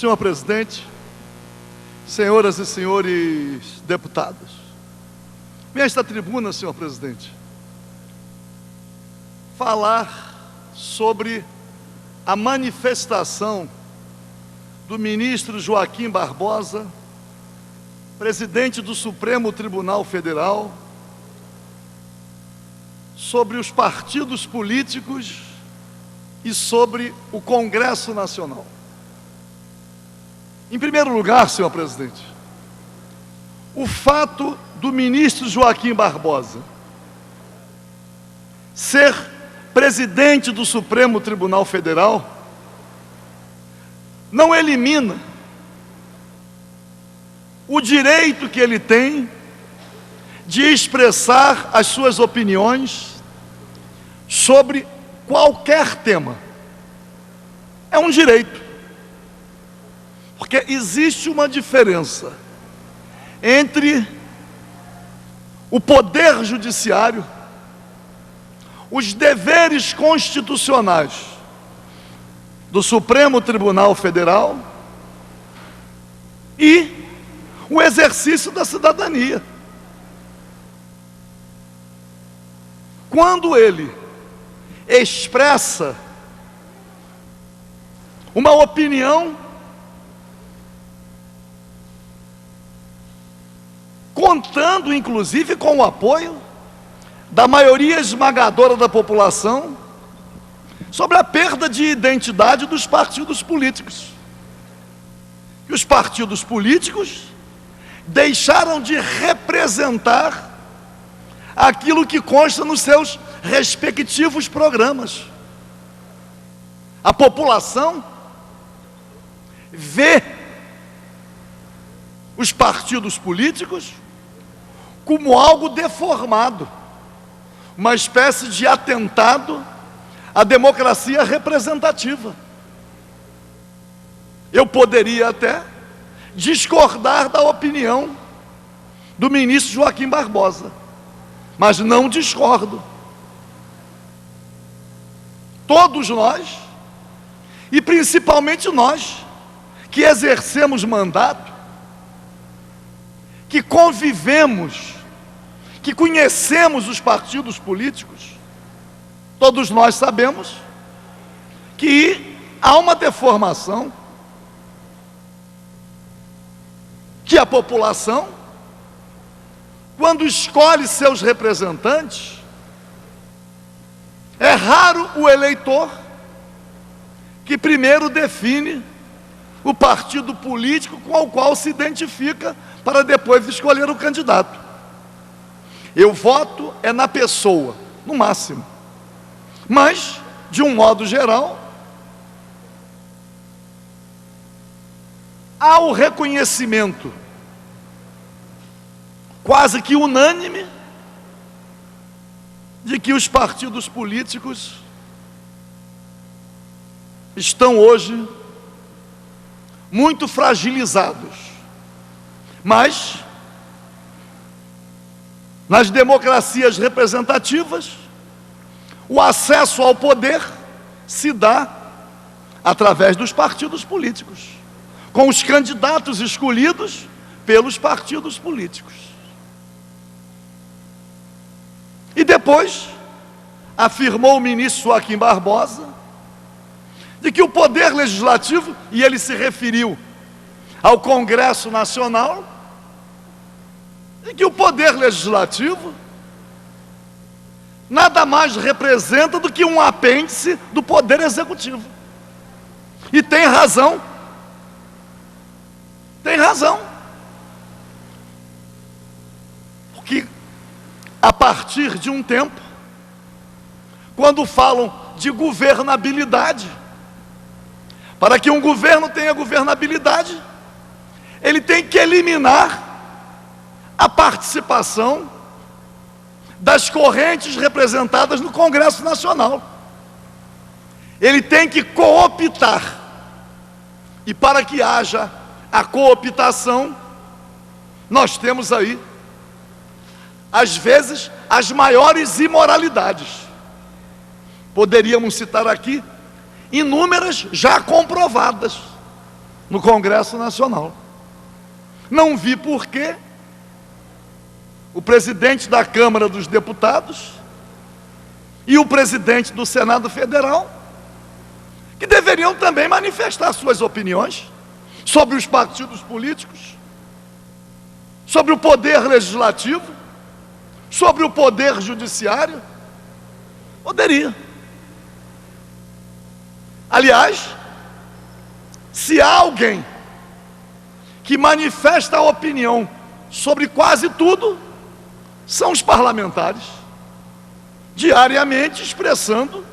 Senhor presidente, senhoras e senhores deputados, venho a esta tribuna, senhor presidente, falar sobre a manifestação do ministro Joaquim Barbosa, presidente do Supremo Tribunal Federal, sobre os partidos políticos e sobre o Congresso Nacional. Em primeiro lugar, senhor presidente, o fato do ministro Joaquim Barbosa ser presidente do Supremo Tribunal Federal não elimina o direito que ele tem de expressar as suas opiniões sobre qualquer tema. É um direito, porque existe uma diferença entre o poder judiciário, os deveres constitucionais do Supremo Tribunal Federal e o exercício da cidadania. Quando ele expressa uma opinião contando inclusive com o apoio da maioria esmagadora da população sobre a perda de identidade dos partidos políticos. E os partidos políticos deixaram de representar aquilo que consta nos seus respectivos programas. A população vê os partidos políticos como algo deformado, uma espécie de atentado à democracia representativa. Eu poderia até discordar da opinião do ministro Joaquim Barbosa, mas não discordo. Todos nós, e principalmente nós, que exercemos mandato, que convivemos, que conhecemos os partidos políticos, todos nós sabemos que há uma deformação, que a população, quando escolhe seus representantes, é raro o eleitor que primeiro define o partido político com o qual se identifica para depois escolher o candidato. Eu voto é na pessoa, no máximo. Mas, de um modo geral, há o reconhecimento quase que unânime de que os partidos políticos estão hoje muito fragilizados. Mas, nas democracias representativas, o acesso ao poder se dá através dos partidos políticos, com os candidatos escolhidos pelos partidos políticos. E depois, afirmou o ministro Joaquim Barbosa, de que o poder legislativo, e ele se referiu ao Congresso Nacional, de que o poder legislativo nada mais representa do que um apêndice do poder executivo. E tem razão. Tem razão. Porque a partir de um tempo, quando falam de governabilidade, para que um governo tenha governabilidade, ele tem que eliminar a participação das correntes representadas no Congresso Nacional. Ele tem que cooptar. E para que haja a cooptação, nós temos aí, às vezes, as maiores imoralidades. Poderíamos citar aqui inúmeras já comprovadas. no Congresso Nacional. Não vi por que o presidente da Câmara dos Deputados e o presidente do Senado Federal, que deveriam também manifestar suas opiniões sobre os partidos políticos, sobre o poder legislativo, sobre o poder judiciário, poderia. Aliás, se há alguém que manifesta a opinião sobre quase tudo, são os parlamentares, diariamente expressando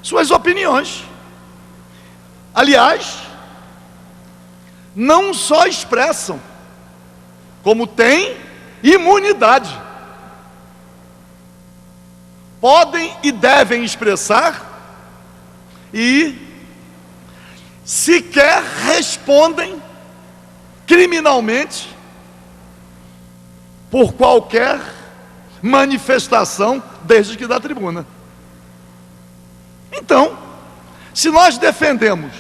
suas opiniões. Aliás, não só expressam, como têm imunidade. Podem e devem expressar e sequer respondem criminalmente por qualquer manifestação, desde que da tribuna. Então, se nós defendemos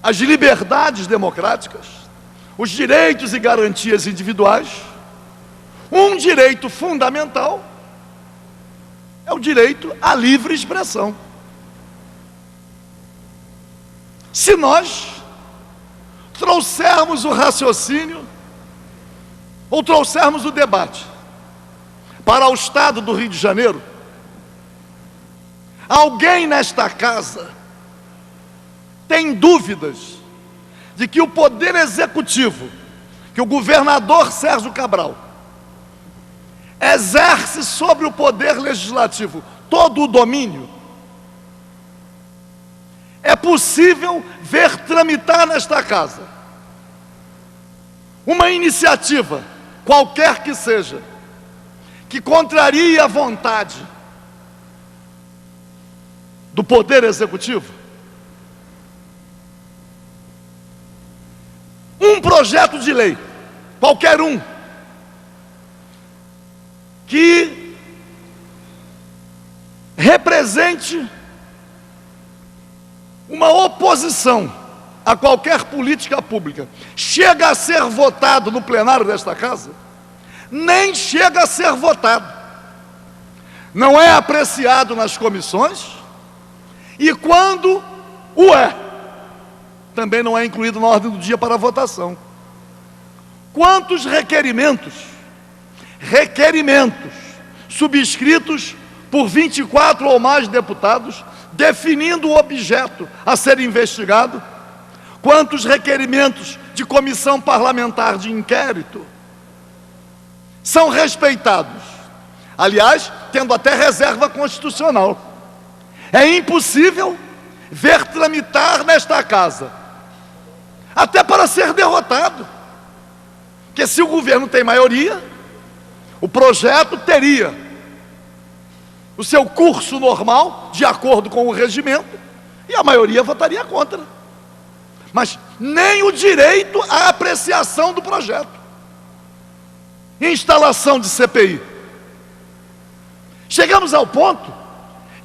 as liberdades democráticas, os direitos e garantias individuais, um direito fundamental é o direito à livre expressão. Se nós trouxermos o raciocínio, ou trouxermos o debate para o estado do Rio de Janeiro, alguém nesta casa tem dúvidas de que o poder executivo, que o governador Sérgio Cabral exerce sobre o poder legislativo todo o domínio? É possível ver tramitar nesta casa uma iniciativa, qualquer que seja, que contraria a vontade do poder executivo? Um projeto de lei, qualquer um, que represente uma oposição a qualquer política pública, chega a ser votado no plenário desta casa? Nem chega a ser votado, não é apreciado nas comissões, e quando o é, também não é incluído na ordem do dia para votação. Quantos requerimentos subscritos por 24 ou mais deputados, definindo o objeto a ser investigado? Quantos requerimentos de comissão parlamentar de inquérito são respeitados? Aliás, tendo até reserva constitucional. É impossível ver tramitar nesta casa, até para ser derrotado, porque se o governo tem maioria, o projeto teria o seu curso normal, de acordo com o regimento, e a maioria votaria contra. Mas nem o direito à apreciação do projeto. Instalação de CPI. Chegamos ao ponto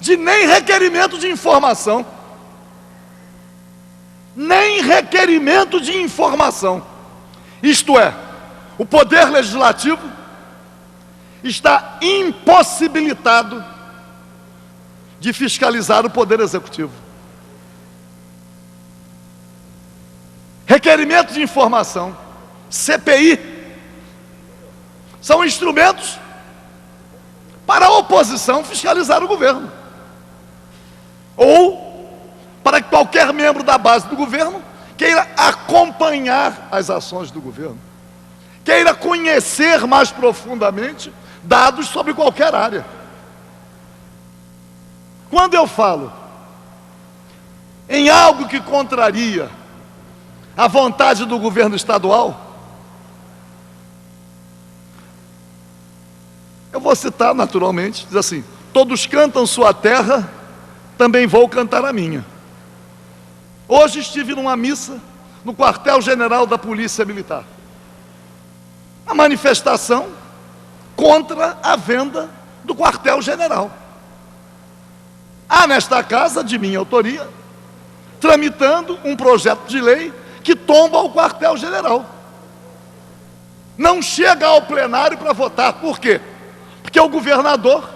de nem requerimento de informação. Nem requerimento de informação. Isto é, o poder legislativo está impossibilitado de fiscalizar o poder executivo. Requerimento de informação, CPI, são instrumentos para a oposição fiscalizar o governo, ou para que qualquer membro da base do governo queira acompanhar as ações do governo, queira conhecer mais profundamente dados sobre qualquer área. Quando eu falo em algo que contraria a vontade do governo estadual, eu vou citar naturalmente, diz assim: todos cantam sua terra, também vou cantar a minha. Hoje estive numa missa no quartel-general da Polícia Militar. A manifestação contra a venda do quartel-general. Há nesta casa, de minha autoria, tramitando um projeto de lei que tomba o quartel-general. Não chega ao plenário para votar. Por quê? Porque o governador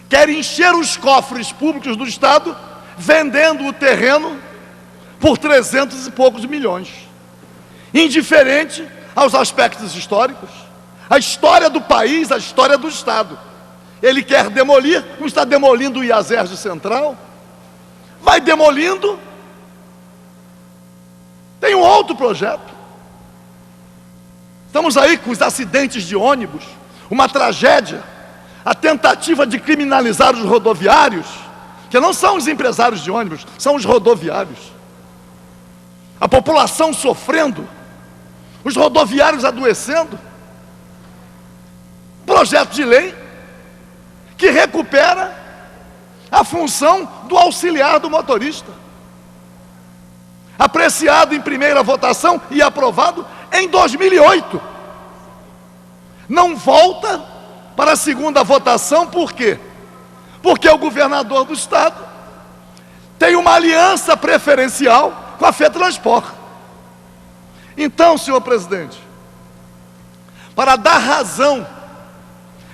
quer encher os cofres públicos do Estado vendendo o terreno por 300 e poucos milhões. Indiferente aos aspectos históricos, a história do país, a história do Estado. Ele quer demolir, não está demolindo o IASERJ Central, vai demolindo. Tem um outro projeto. Estamos aí com os acidentes de ônibus, uma tragédia, a tentativa de criminalizar os rodoviários, que não são os empresários de ônibus, são os rodoviários. A população sofrendo, os rodoviários adoecendo. Projeto de lei que recupera a função do auxiliar do motorista, apreciado em primeira votação e aprovado em 2008. Não volta para a segunda votação, por quê? Porque o governador do Estado tem uma aliança preferencial com a FETranspor. Então, senhor presidente, para dar razão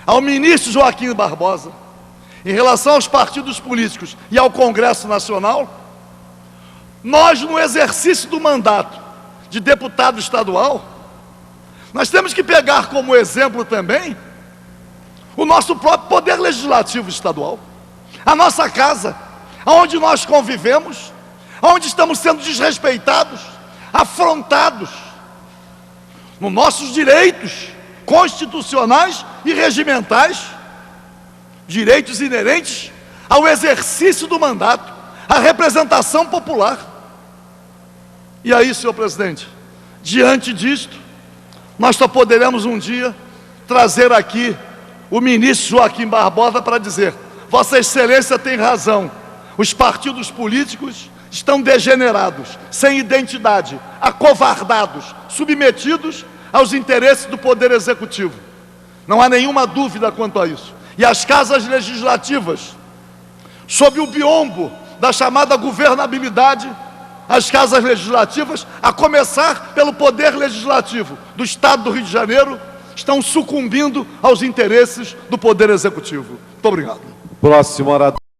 ao ministro Joaquim Barbosa, em relação aos partidos políticos e ao Congresso Nacional, nós, no exercício do mandato de deputado estadual, nós temos que pegar como exemplo também o nosso próprio poder legislativo estadual, a nossa casa, onde nós convivemos, onde estamos sendo desrespeitados, afrontados nos nossos direitos constitucionais e regimentais, direitos inerentes ao exercício do mandato, à representação popular. E aí, senhor presidente, diante disto, nós só poderemos um dia trazer aqui o ministro Joaquim Barbosa para dizer: Vossa Excelência tem razão, os partidos políticos estão degenerados, sem identidade, acovardados, submetidos aos interesses do Poder Executivo. Não há nenhuma dúvida quanto a isso. E as casas legislativas, sob o biombo da chamada governabilidade, as casas legislativas, a começar pelo Poder Legislativo do Estado do Rio de Janeiro, estão sucumbindo aos interesses do Poder Executivo. Muito obrigado. Próximo orador.